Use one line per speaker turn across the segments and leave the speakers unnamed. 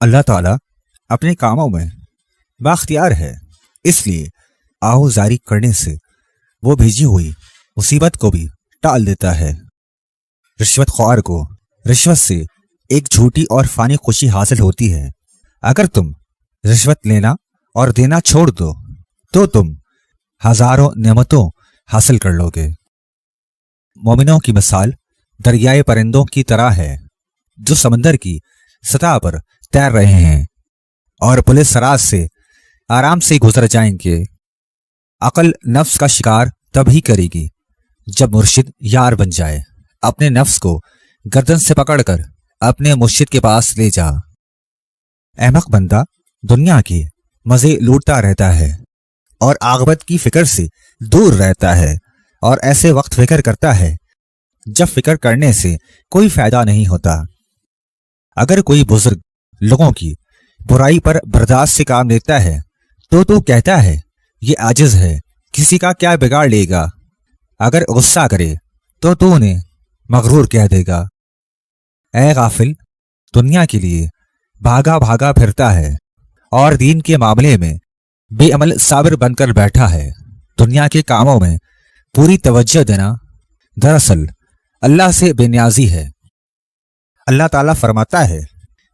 اللہ ताला अपने कामों में बाख्तियार है, इसलिए आहुजारी करने से वो भेजी हुई मुसीबत को भी टाल देता है। रिश्वत ख्वार को रिश्वत से एक झूठी और फानी खुशी हासिल होती है। अगर तुम रिश्वत लेना और देना छोड़ दो तो तुम हजारों नेमतों हासिल कर लोगे। मोमिनों की मिसाल दरियाए परिंदों की तरह है जो समंदर की सतह पर तैर रहे हैं और पुलिस सराज से आराम से गुजर जाएंगे। अकल नफ्स का शिकार तभी करेगी जब मुर्शिद यार बन जाए। अपने नफ्स को गर्दन से पकड़कर अपने मुर्शिद के पास ले जा। अहमक बंदा दुनिया के मजे लूटता रहता है और आगबत की फिक्र से दूर रहता है और ऐसे वक्त फिक्र करता है जब फिक्र करने से कोई फायदा नहीं होता। अगर कोई बुजुर्ग लोगों की बुराई पर बर्दाश्त से काम लेता है तो कहता है ये आजिज है, किसी का क्या बिगाड़ लेगा। अगर गुस्सा करे तो उन्हें मगरूर कह देगा। ऐ गाफिल, दुनिया के लिए भागा भागा फिरता है और दीन के मामले में बेअमल साबिर बनकर बैठा है। दुनिया के कामों में पूरी तवज्जो देना दरअसल अल्लाह से बेनियाजी है। अल्लाह ताला फरमाता है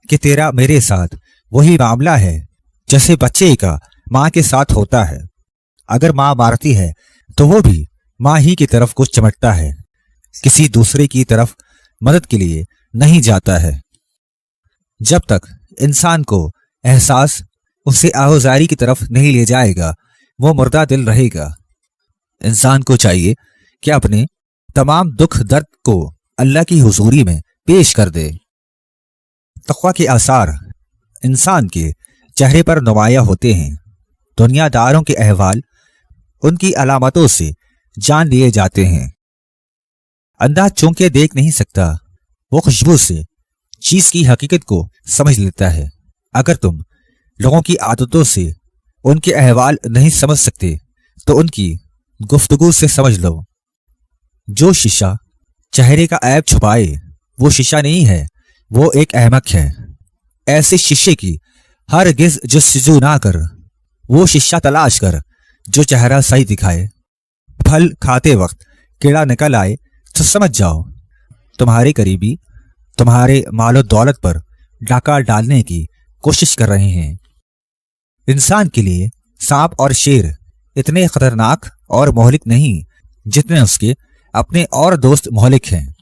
कि तेरा मेरे साथ वही मामला है जैसे बच्चे का माँ के साथ होता है। अगर माँ मारती है तो वो भी माँ ही की तरफ कुछ चिमटता है, किसी दूसरे की तरफ मदद के लिए नहीं जाता है। जब तक इंसान को एहसास उसे आहुजारी की तरफ नहीं ले जाएगा वो मुर्दा दिल रहेगा। इंसान को चाहिए कि अपने तमाम दुख दर्द को अल्लाह की हुजूरी में पेश कर दे। तक़वा के आसार इंसान के चेहरे पर नुमाया होते हैं। दुनियादारों के अहवाल उनकी अलामतों से जान लिए जाते हैं। अंधा चूंकि देख नहीं सकता, वो खुशबू से चीज की हकीकत को समझ लेता है। अगर तुम लोगों की आदतों से उनके अहवाल नहीं समझ सकते तो उनकी गुफ्तगू से समझ लो। जो शीशा चेहरे का ऐब छुपाए वो शीशा नहीं है, वो एक अहमक है। ऐसे शीशे की हरगिज़ जस्तजू ना कर, वो शीशा तलाश कर जो चेहरा सही दिखाए। फल खाते वक्त कीड़ा निकल आए तो समझ जाओ तुम्हारे करीबी तुम्हारे मालो दौलत पर डाका डालने की कोशिश कर रहे हैं। इंसान के लिए सांप और शेर इतने खतरनाक और मोहलिक नहीं जितने उसके अपने और दोस्त मोहलिक हैं।